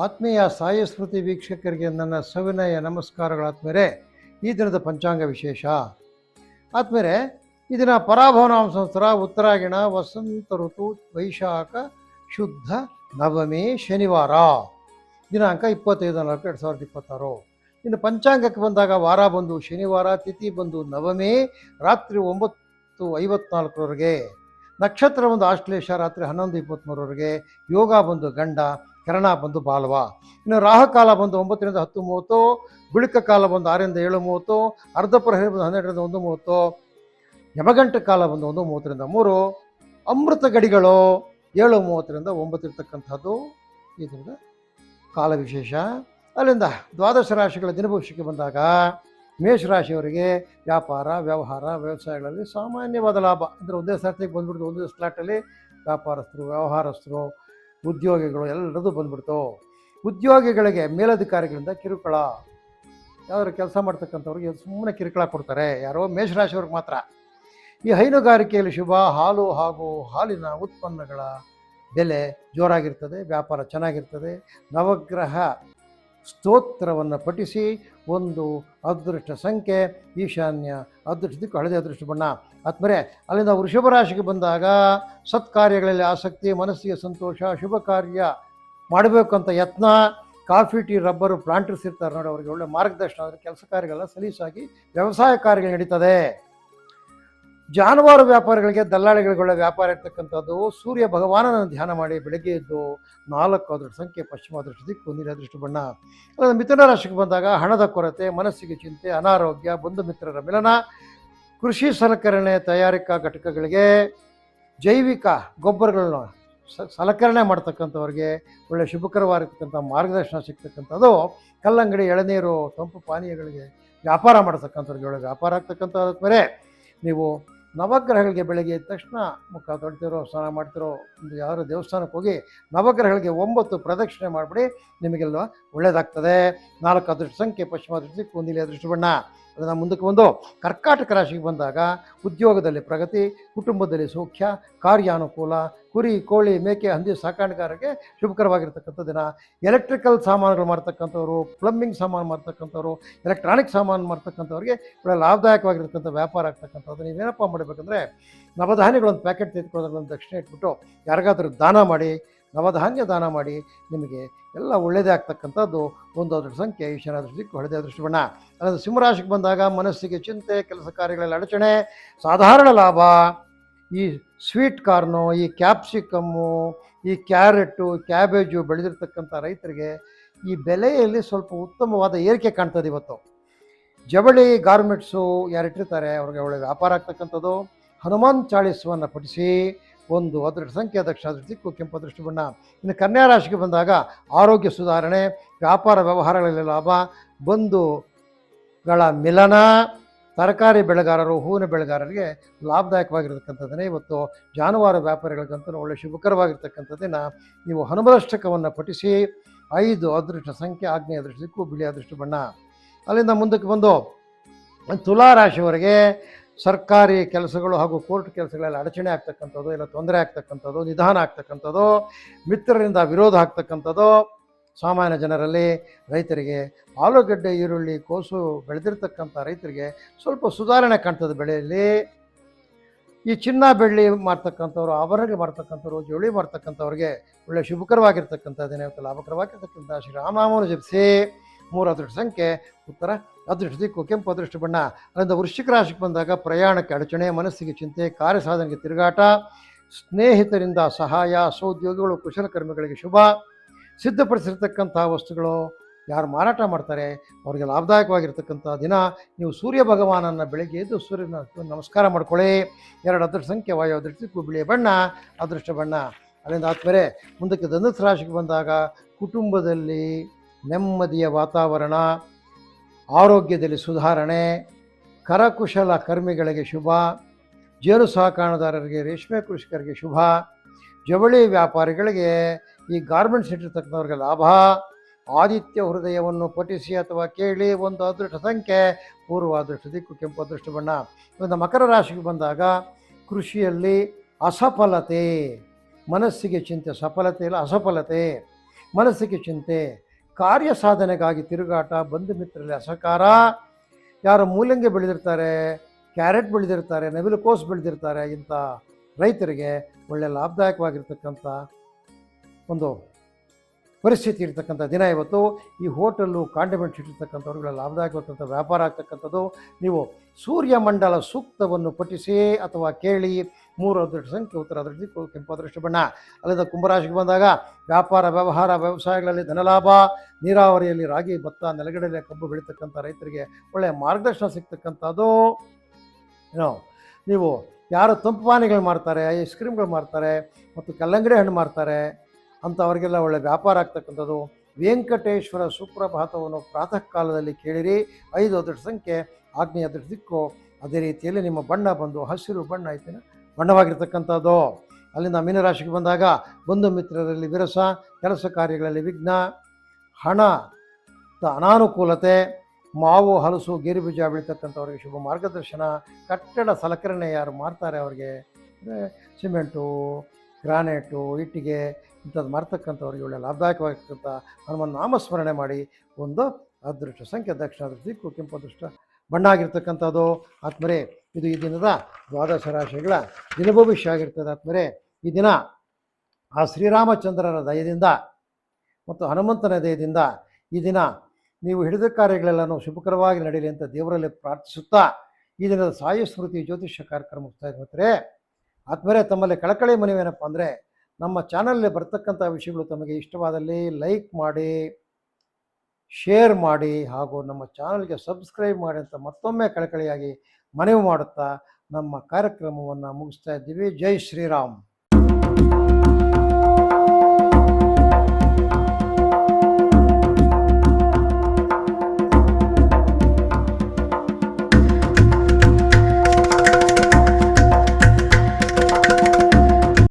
ಆತ್ಮೀಯ ಸಾಯಿ ಸ್ಮೃತಿ ವೀಕ್ಷಕರಿಗೆ ನನ್ನ ಸವಿನಯ ನಮಸ್ಕಾರಗಳಾತ್ಮೇರೆ. ಈ ದಿನದ ಪಂಚಾಂಗ ವಿಶೇಷ ಆತ್ಮೇರೆ, ಈ ದಿನ ಪರಾಭವನಾಮ ಸಂವತ್ಸರ ಉತ್ತರಾಯಣ ವಸಂತ ಋತು ವೈಶಾಖ ಶುದ್ಧ ನವಮಿ ಶನಿವಾರ, ದಿನಾಂಕ 25/4/2026. ಇನ್ನು ಪಂಚಾಂಗಕ್ಕೆ ಬಂದಾಗ ವಾರ ಬಂದು ಶನಿವಾರ, ತಿಥಿ ಬಂದು ನವಮಿ, ರಾತ್ರಿ 9:54 ನಕ್ಷತ್ರ ಬಂದು ಆಶ್ಲೇಷ, ರಾತ್ರಿ 11:23 ಯೋಗ ಬಂದು ಗಂಡ, ಕರ್ಣ ಬಂದು ಬಾಲ್ವ. ಇನ್ನು ರಾಹುಕಾಲ ಬಂದು 9ರಿಂದ 10:30, ಗುಳಿಕ ಕಾಲ ಬಂದು 6ರಿಂದ 7:30, ಅರ್ಧಪ್ರಹರಿ ಬಂದು 12ರಿಂದ 1:30, ಯಮಗಂಟ ಕಾಲ ಬಂದು 1:30ರಿಂದ 3, ಅಮೃತ ಗಡಿಗಳು 7:30ರಿಂದ 9 ಇರ್ತಕ್ಕಂಥದ್ದು ಇದರಿಂದ ಕಾಲ ವಿಶೇಷ. ಅಲ್ಲಿಂದ ದ್ವಾದಶ ರಾಶಿಗಳ ದಿನಭವಿಷ್ಯಕ್ಕೆ ಬಂದಾಗ ಮೇಷರಾಶಿಯವರಿಗೆ ವ್ಯಾಪಾರ, ವ್ಯವಹಾರ, ವ್ಯವಸಾಯಗಳಲ್ಲಿ ಸಾಮಾನ್ಯವಾದ ಲಾಭ. ಅಂದರೆ ಒಂದೇ ಸರ್ತಿಗೆ ಬಂದ್ಬಿಡ್ತು, ಒಂದೇ ಸ್ಲಾಟಲ್ಲಿ ವ್ಯಾಪಾರಸ್ಥರು, ವ್ಯವಹಾರಸ್ಥರು, ಉದ್ಯೋಗಿಗಳು ಎಲ್ಲರದ್ದು ಬಂದ್ಬಿಡ್ತು. ಉದ್ಯೋಗಿಗಳಿಗೆ ಮೇಲಧಿಕಾರಿಗಳಿಂದ ಕಿರುಕುಳ, ಯಾವ್ದಾದ್ರು ಕೆಲಸ ಮಾಡ್ತಕ್ಕಂಥವ್ರಿಗೆ ಸುಮ್ಮನೆ ಕಿರುಕುಳ ಕೊಡ್ತಾರೆ, ಯಾರೋ ಮೇಷರಾಶಿಯವ್ರಿಗೆ ಮಾತ್ರ. ಈ ಹೈನುಗಾರಿಕೆಯಲ್ಲಿ ಶುಭ. ಹಾಲು ಹಾಗೂ ಹಾಲಿನ ಉತ್ಪನ್ನಗಳ ಬೆಲೆ ಜೋರಾಗಿರ್ತದೆ, ವ್ಯಾಪಾರ ಚೆನ್ನಾಗಿರ್ತದೆ. ನವಗ್ರಹ ಸ್ತೋತ್ರವನ್ನು ಪಠಿಸಿ. ಒಂದು ಅದೃಷ್ಟ ಸಂಖ್ಯೆ ಈಶಾನ್ಯ, ಅದೃಷ್ಟ ದಿಕ್ಕು ಹಳದಿ, ಅದೃಷ್ಟ ಬಣ್ಣ. ಆದ್ಮೇಲೆ ಅಲ್ಲಿಂದ ವೃಷಭ ರಾಶಿಗೆ ಬಂದಾಗ ಸತ್ಕಾರ್ಯಗಳಲ್ಲಿ ಆಸಕ್ತಿ, ಮನಸ್ಸಿಗೆ ಸಂತೋಷ, ಶುಭ ಕಾರ್ಯ ಮಾಡಬೇಕಂತ ಯತ್ನ. ಕಾಫಿ, ಟೀ, ರಬ್ಬರು ಪ್ಲಾಂಟರ್ಸ್ ಇರ್ತಾರೆ ನೋಡಿ, ಅವರಿಗೆ ಒಳ್ಳೆ ಮಾರ್ಗದರ್ಶನ ಆದರೆ ಕೆಲಸ ಕಾರ್ಯಗಳೆಲ್ಲ ಸಲೀಸಾಗಿ ವ್ಯವಸಾಯ ಕಾರ್ಯಗಳು ನಡೀತದೆ. ಜಾನುವಾರು ವ್ಯಾಪಾರಿಗಳಿಗೆ, ದಲ್ಲಾಳಿಗಳಿಗೆ ಒಳ್ಳೆ ವ್ಯಾಪಾರ ಇರ್ತಕ್ಕಂಥದ್ದು. ಸೂರ್ಯ ಭಗವಾನನ ಧ್ಯಾನ ಮಾಡಿ ಬೆಳಗ್ಗೆ ಎದ್ದು 4 ಅದೃಷ್ಟ ಸಂಖ್ಯೆ ಪಶ್ಚಿಮ, ಅದೃಷ್ಟ ದಿಕ್ಕು ನೀಲಿ, ಅದೃಷ್ಟ ಬಣ್ಣ. ಮಿಥುನ ರಾಶಿಗೆ ಬಂದಾಗ ಹಣದ ಕೊರತೆ, ಮನಸ್ಸಿಗೆ ಚಿಂತೆ, ಅನಾರೋಗ್ಯ, ಬಂಧು ಮಿತ್ರರ ಮಿಲನ. ಕೃಷಿ ಸಲಕರಣೆ ತಯಾರಿಕಾ ಘಟಕಗಳಿಗೆ, ಜೈವಿಕ ಗೊಬ್ಬರಗಳನ್ನ ಸಲಕರಣೆ ಮಾಡ್ತಕ್ಕಂಥವ್ರಿಗೆ ಒಳ್ಳೆ ಶುಭಕರವಾಗಿರ್ತಕ್ಕಂಥ ಮಾರ್ಗದರ್ಶನ ಸಿಗ್ತಕ್ಕಂಥದ್ದು. ಕಲ್ಲಂಗಡಿ, ಎಳನೀರು, ತಂಪು ಪಾನೀಯಗಳಿಗೆ ವ್ಯಾಪಾರ ಮಾಡ್ತಕ್ಕಂಥವ್ರಿಗೆ ಒಳ್ಳೆ ವ್ಯಾಪಾರ ಆಗ್ತಕ್ಕಂಥದ್ದು. ಮೇಲೆ ನೀವು ನವಗ್ರಹಗಳಿಗೆ ಬೆಳಗ್ಗೆ ಎದ್ದ ತಕ್ಷಣ ಮುಖ ತೊಡ್ತಿರೋ, ಸ್ನಾನ ಮಾಡ್ತಿರೋ, ಒಂದು ಯಾರು ದೇವಸ್ಥಾನಕ್ಕೆ ಹೋಗಿ ನವಗ್ರಹಗಳಿಗೆ 9 ಪ್ರದಕ್ಷಿಣೆ ಮಾಡಿಬಿಡಿ, ನಿಮಗೆಲ್ಲ ಒಳ್ಳೆಯದಾಗ್ತದೆ. 4 ಅದೃಷ್ಟ ಸಂಖ್ಯೆ ಪಶ್ಚಿಮ, ಅದೃಷ್ಟ ದಿಕ್ಕು ನೀಲಿ, ಅದೃಷ್ಟ ಬಣ್ಣ. ಅದನ್ನು ಮುಂದಕ್ಕೆ ಬಂದು ಕರ್ಕಾಟಕ ರಾಶಿಗೆ ಬಂದಾಗ ಉದ್ಯೋಗದಲ್ಲಿ ಪ್ರಗತಿ, ಕುಟುಂಬದಲ್ಲಿ ಸೌಖ್ಯ, ಕಾರ್ಯಾನುಕೂಲ. ಕುರಿ, ಕೋಳಿ, ಮೇಕೆ, ಹಂದಿ ಸಾಕಾಣಿಕೆಗಾರರಿಗೆ ಶುಭಕರವಾಗಿರ್ತಕ್ಕಂಥ ದಿನ. ಎಲೆಕ್ಟ್ರಿಕಲ್ ಸಾಮಾನುಗಳು ಮಾಡ್ತಕ್ಕಂಥವ್ರು, ಪ್ಲಂಬಿಂಗ್ ಸಾಮಾನು ಮಾಡ್ತಕ್ಕಂಥವ್ರು, ಎಲೆಕ್ಟ್ರಾನಿಕ್ ಸಾಮಾನು ಮಾಡ್ತಕ್ಕಂಥವ್ರಿಗೆ ಒಳ್ಳೆ ಲಾಭದಾಯಕವಾಗಿರ್ತಕ್ಕಂಥ ವ್ಯಾಪಾರ ಆಗ್ತಕ್ಕಂಥದ್ದು. ನೀವೇನಪ್ಪ ಮಾಡಬೇಕಂದ್ರೆ ನವಧಾನ್ಯಗಳೊಂದು ಪ್ಯಾಕೆಟ್ ತೆಗೆದುಕೊಳ್ಳೋದ್ರೊಂದು ದಕ್ಷಿಣೆ ಇಟ್ಬಿಟ್ಟು ಯಾರಿಗಾದ್ರೂ ದಾನ ಮಾಡಿ, ನವಧಾನ್ಯ ದಾನ ಮಾಡಿ, ನಿಮಗೆ ಎಲ್ಲ ಒಳ್ಳೆಯದೇ ಆಗ್ತಕ್ಕಂಥದ್ದು. 1 ಅದೃಷ್ಟ ಸಂಖ್ಯೆ ಈಶಾನ್ಯ, ಅದೃಷ್ಟ ದಿಕ್ಕು ಹಳದಿ, ಅದೃಷ್ಟ ಬಣ್ಣ. ಅಲ್ಲದೆ ಸಿಂಹರಾಶಿಗೆ ಬಂದಾಗ ಮನಸ್ಸಿಗೆ ಚಿಂತೆ, ಕೆಲಸ ಕಾರ್ಯಗಳಲ್ಲಿ ಅಡಚಣೆ, ಸಾಧಾರಣ ಲಾಭ. ಈ ಸ್ವೀಟ್ ಕಾರ್ನು, ಈ ಕ್ಯಾಪ್ಸಿಕಮ್ಮು, ಈ ಕ್ಯಾರೆಟು, ಕ್ಯಾಬೇಜು ಬೆಳೆದಿರ್ತಕ್ಕಂಥ ರೈತರಿಗೆ ಈ ಬೆಲೆಯಲ್ಲಿ ಸ್ವಲ್ಪ ಉತ್ತಮವಾದ ಏರಿಕೆ ಕಾಣ್ತದೆ ಇವತ್ತು. ಜವಳಿ ಗಾರ್ಮೆಂಟ್ಸು ಯಾರಿಟ್ಟಿರ್ತಾರೆ ಅವ್ರಿಗೆ ಒಳ್ಳೆ ವ್ಯಾಪಾರ ಆಗ್ತಕ್ಕಂಥದ್ದು. ಹನುಮಾನ್ ಚಾಳೀಸವನ್ನು ಪಠಿಸಿ. 1 ಅದೃಷ್ಟ ಸಂಖ್ಯೆ ದಕ್ಷಿಣ, ಅದೃಷ್ಟ ದಿಕ್ಕು ಕೆಂಪು, ಅದೃಷ್ಟ ಬಣ್ಣ. ಇನ್ನು ಕನ್ಯಾ ರಾಶಿಗೆ ಬಂದಾಗ ಆರೋಗ್ಯ ಸುಧಾರಣೆ, ವ್ಯಾಪಾರ ವ್ಯವಹಾರಗಳಲ್ಲಿ ಲಾಭ, ಬಂಧುಗಳ ಮಿಲನ. ತರಕಾರಿ ಬೆಳೆಗಾರರು, ಹೂವಿನ ಬೆಳೆಗಾರರಿಗೆ ಲಾಭದಾಯಕವಾಗಿರ್ತಕ್ಕಂಥ ದಿನ ಇವತ್ತು. ಜಾನುವಾರು ವ್ಯಾಪಾರಿಗಳಿಗಂತೂ ಒಳ್ಳೆ ಶುಭಕರವಾಗಿರ್ತಕ್ಕಂಥ ದಿನ. ನೀವು ಹನುಮದಷ್ಟಕವನ್ನು ಪಠಿಸಿ. 5 ಅದೃಷ್ಟ ಸಂಖ್ಯೆ ಆಗ್ನೇಯ, ಅದೃಷ್ಟ ದಿಕ್ಕು ಬಿಳಿ, ಅದೃಷ್ಟ ಬಣ್ಣ. ಅಲ್ಲಿಂದ ಮುಂದಕ್ಕೆ ಬಂದು ತುಲಾ ರಾಶಿಯವರಿಗೆ ಸರ್ಕಾರಿ ಕೆಲಸಗಳು ಹಾಗೂ ಕೋರ್ಟ್ ಕೆಲಸಗಳಲ್ಲಿ ಅಡಚಣೆ ಆಗ್ತಕ್ಕಂಥದ್ದು, ಇಲ್ಲ ತೊಂದರೆ ಆಗ್ತಕ್ಕಂಥದ್ದು, ನಿಧಾನ ಆಗ್ತಕ್ಕಂಥದ್ದು, ಮಿತ್ರರಿಂದ ವಿರೋಧ ಆಗ್ತಕ್ಕಂಥದ್ದು. ಸಾಮಾನ್ಯ ಜನರಲ್ಲಿ ರೈತರಿಗೆ ಆಲೂಗಡ್ಡೆ, ಈರುಳ್ಳಿ, ಕೋಸು ಬೆಳೆದಿರ್ತಕ್ಕಂಥ ರೈತರಿಗೆ ಸ್ವಲ್ಪ ಸುಧಾರಣೆ ಕಾಣ್ತದೆ ಬೆಳೆಯಲ್ಲಿ. ಈ ಚಿನ್ನ ಬೆಳ್ಳಿ ಮಾಡ್ತಕ್ಕಂಥವ್ರು, ಆಭರಣಗಳು ಮಾಡ್ತಕ್ಕಂಥವ್ರು, ಜವಳಿ ಮಾಡ್ತಕ್ಕಂಥವ್ರಿಗೆ ಒಳ್ಳೆ ಶುಭಕರವಾಗಿರ್ತಕ್ಕಂಥ ದಿನ ಇವತ್ತು. ಲಾಭಕರವಾಗಿರ್ತಕ್ಕಂಥ ಶ್ರೀರಾಮನಾಮವನ್ನು ಜಪಿಸಿ. 3 ಅದೃಷ್ಟ ಸಂಖ್ಯೆ ಉತ್ತರ, ಅದೃಷ್ಟ ದಿಕ್ಕು ಕೆಂಪು, ಅದೃಷ್ಟ ಬಣ್ಣ. ಅದರಿಂದ ವೃಶ್ಚಿಕ ರಾಶಿಗೆ ಬಂದಾಗ ಪ್ರಯಾಣಕ್ಕೆ ಅಡಚಣೆ, ಮನಸ್ಸಿಗೆ ಚಿಂತೆ, ಕಾರ್ಯ ಸಾಧನೆಗೆ ತಿರುಗಾಟ, ಸ್ನೇಹಿತರಿಂದ ಸಹಾಯ, ಸಹೋದ್ಯೋಗಿಗಳು, ಕುಶಲಕರ್ಮಿಗಳಿಗೆ ಶುಭ. ಸಿದ್ಧಪಡಿಸಿರ್ತಕ್ಕಂಥ ವಸ್ತುಗಳು ಯಾರು ಮಾರಾಟ ಮಾಡ್ತಾರೆ ಅವರಿಗೆ ಲಾಭದಾಯಕವಾಗಿರ್ತಕ್ಕಂಥ ದಿನ. ನೀವು ಸೂರ್ಯ ಭಗವಾನನ್ನು ಬೆಳಗ್ಗೆ ಎದ್ದು ಸೂರ್ಯನ ನಮಸ್ಕಾರ ಮಾಡ್ಕೊಳ್ಳಿ. 2 ಅದೃಷ್ಟ ಸಂಖ್ಯೆ ವಾಯು, ಅದೃಷ್ಟ ದಿಕ್ಕು ಬಿಳಿಯ ಬಣ್ಣ, ಅದೃಷ್ಟ ಬಣ್ಣ. ಅಲ್ಲಿಂದ ಆದಮೇಲೆ ಮುಂದಕ್ಕೆ ಧನುಸ್ಸು ರಾಶಿಗೆ ಬಂದಾಗ ಕುಟುಂಬದಲ್ಲಿ ನೆಮ್ಮದಿಯ ವಾತಾವರಣ, ಆರೋಗ್ಯದಲ್ಲಿ ಸುಧಾರಣೆ, ಕರಕುಶಲ ಕರ್ಮಿಗಳಿಗೆ ಶುಭ. ಜೇನು ಸಾಕಾಣೆದಾರರಿಗೆ, ರೇಷ್ಮೆ ಕೃಷಿಕರಿಗೆ ಶುಭ. ಜವಳಿ ವ್ಯಾಪಾರಿಗಳಿಗೆ, ಈ ಗಾರ್ಮೆಂಟ್ಸ್ ಇಟ್ಟಿರ್ತಕ್ಕಂಥವ್ರಿಗೆ ಲಾಭ. ಆದಿತ್ಯ ಹೃದಯವನ್ನು ಪಠಿಸಿ ಅಥವಾ ಕೇಳಿ. 1 ಅದೃಷ್ಟ ಸಂಖ್ಯೆ ಪೂರ್ವ, ಅದೃಷ್ಟ ದಿಕ್ಕು ಕೆಂಪು, ಅದೃಷ್ಟ ಬಣ್ಣ. ಒಂದು ಮಕರ ರಾಶಿಗೆ ಬಂದಾಗ ಕೃಷಿಯಲ್ಲಿ ಅಸಫಲತೆ, ಮನಸ್ಸಿಗೆ ಚಿಂತೆ, ಸಫಲತೆ ಇಲ್ಲ ಅಸಫಲತೆ. ಮನಸ್ಸಿಗೆ ಚಿಂತೆ, ಕಾರ್ಯ ಸಾಧನೆಗಾಗಿ ತಿರುಗಾಟ, ಬಂಧು ಮಿತ್ರರಲ್ಲಿ ಅಸಹಕಾರ. ಯಾರು ಮೂಲಂಗಿ ಬೆಳೆದಿರ್ತಾರೆ, ಕ್ಯಾರೆಟ್ ಬೆಳೆದಿರ್ತಾರೆ, ನವಿಲುಕೋಸು ಬೆಳೆದಿರ್ತಾರೆ, ಇಂಥ ರೈತರಿಗೆ ಒಳ್ಳೆಯ ಲಾಭದಾಯಕವಾಗಿರ್ತಕ್ಕಂಥ ಒಂದು ಪರಿಸ್ಥಿತಿ ಇರ್ತಕ್ಕಂಥ ದಿನ ಇವತ್ತು. ಈ ಹೋಟೆಲ್ಲು ಕಾಂಡಿಮೆಂಟ್ಸ್ ಇಟ್ಟಿರ್ತಕ್ಕಂಥವ್ರುಗಳ ಲಾಭದಾಯಕವಾದಂಥ ವ್ಯಾಪಾರ ಆಗ್ತಕ್ಕಂಥದ್ದು. ನೀವು ಸೂರ್ಯಮಂಡಲ ಸೂಕ್ತವನ್ನು ಪಠಿಸಿ ಅಥವಾ ಕೇಳಿ. 3 ಅದೃಷ್ಟ ಸಂಖ್ಯೆ ಉತ್ತರ ಅದೃಷ್ಟ ದಿಕ್ಕು, ಕೆಂಪು ಅದೃಷ್ಟ ಬಣ್ಣ. ಅಲ್ಲಿಂದ ಕುಂಭರಾಶಿಗೆ ಬಂದಾಗ ವ್ಯಾಪಾರ, ವ್ಯವಹಾರ, ವ್ಯವಸಾಯಗಳಲ್ಲಿ ಧನಲಾಭ, ನೀರಾವರಿಯಲ್ಲಿ ರಾಗಿ, ಭತ್ತ, ನೆಲಗಡಲೆ, ಕಬ್ಬು ಬೆಳೀತಕ್ಕಂಥ ರೈತರಿಗೆ ಒಳ್ಳೆಯ ಮಾರ್ಗದರ್ಶನ ಸಿಗ್ತಕ್ಕಂಥದ್ದು. ನೀವು ಯಾರು ತಂಪು ಪಾನೀಯಗಳು ಮಾಡ್ತಾರೆ, ಐಸ್ ಕ್ರೀಮ್ಗಳು ಮಾಡ್ತಾರೆ ಮತ್ತು ಕಲ್ಲಂಗಡಿ ಹಣ್ಣು ಮಾಡ್ತಾರೆ ಅಂಥವ್ರಿಗೆಲ್ಲ ಒಳ್ಳೆ ವ್ಯಾಪಾರ ಆಗ್ತಕ್ಕಂಥದ್ದು. ವೆಂಕಟೇಶ್ವರ ಸುಪ್ರಭಾತವನ್ನು ಪ್ರಾತಃ ಕಾಲದಲ್ಲಿ ಕೇಳಿರಿ. 5 ಅದೃಷ್ಟ ಸಂಖ್ಯೆ ಆಗ್ನೇಯ ಅದೃಷ್ಟ ದಿಕ್ಕು. ಅದೇ ರೀತಿಯಲ್ಲಿ ನಿಮ್ಮ ಬಣ್ಣ ಬಂದು ಹಸಿರು ಬಣ್ಣ ಐತಿನ ಬಣ್ಣವಾಗಿರ್ತಕ್ಕಂಥದ್ದು. ಅಲ್ಲಿಂದ ಮೀನರಾಶಿಗೆ ಬಂದಾಗ ಬಂಧು ಮಿತ್ರರಲ್ಲಿ ವಿರಸ, ಕೆಲಸ ಕಾರ್ಯಗಳಲ್ಲಿ ವಿಘ್ನ, ಹಣದ ಅನಾನುಕೂಲತೆ, ಮಾವು, ಹಲಸು, ಗೇರು ಬೀಜ ಬೆಳೀತಕ್ಕಂಥವ್ರಿಗೆ ಶುಭ ಮಾರ್ಗದರ್ಶನ. ಕಟ್ಟಡ ಸಲಕರಣೆ ಯಾರು ಮಾಡ್ತಾರೆ ಅವ್ರಿಗೆ ಸಿಮೆಂಟು, ಗ್ರಾನೈಟು, ಇಟ್ಟಿಗೆ ಇಂಥದ್ದು ಮಾರ್ತಕ್ಕಂಥವ್ರಿಗೆ ಒಳ್ಳೆಯ ಲಾಭದಾಯಕವಾಗಿರ್ತಕ್ಕಂಥ ಹನುಮನ್ ನಾಮಸ್ಮರಣೆ ಮಾಡಿ. ಒಂದು ಅದೃಷ್ಟ ಸಂಖ್ಯೆ ದಕ್ಷಿಣ ಅದೃಷ್ಟ ದಿಕ್ಕು, ಕೆಂಪು ಅದೃಷ್ಟ ಬಣ್ಣ ಆಗಿರ್ತಕ್ಕಂಥದ್ದು. ಆತ್ಮರೇ, ಇದು ಈ ದಿನದ ದ್ವಾದಶ ರಾಶಿಗಳ ದಿನಭವಿಷ್ಯ ಆಗಿರ್ತದೆ. ಆತ್ಮರೇ, ಈ ದಿನ ಆ ಶ್ರೀರಾಮಚಂದ್ರರ ದಯದಿಂದ ಮತ್ತು ಹನುಮಂತನ ದಯದಿಂದ ಈ ದಿನ ನೀವು ಹಿಡಿದ ಕಾರ್ಯಗಳೆಲ್ಲನೂ ಶುಭಕರವಾಗಿ ನಡೆಯಲಿ ಅಂತ ದೇವರಲ್ಲಿ ಪ್ರಾರ್ಥಿಸುತ್ತಾ ಈ ದಿನದ ಸಾಯಿ ಸ್ಮೃತಿ ಜ್ಯೋತಿಷ್ಯ ಕಾರ್ಯಕ್ರಮ ಮುಕ್ತಾ ಇರ್ತಾರೆ. ಆತ್ಮರೇ, ತಮ್ಮಲ್ಲಿ ಕಳಕಳಿ ಮನವೇನಪ್ಪ ಅಂದರೆ, ನಮ್ಮ ಚಾನಲಲ್ಲಿ ಬರ್ತಕ್ಕಂಥ ವಿಷಯಗಳು ತಮಗೆ ಇಷ್ಟವಾದಲ್ಲಿ ಲೈಕ್ ಮಾಡಿ, ಶೇರ್ ಮಾಡಿ ಹಾಗೂ ನಮ್ಮ ಚಾನಲ್ಗೆ ಸಬ್ಸ್ಕ್ರೈಬ್ ಮಾಡಿ ಅಂತ ಮತ್ತೊಮ್ಮೆ ಕಳಕಳಿಯಾಗಿ ಮನವಿ ಮಾಡುತ್ತಾ ನಮ್ಮ ಕಾರ್ಯಕ್ರಮವನ್ನು ಮುಗಿಸ್ತಾ ಇದ್ದೀವಿ. ಜೈ ಶ್ರೀರಾಮ್.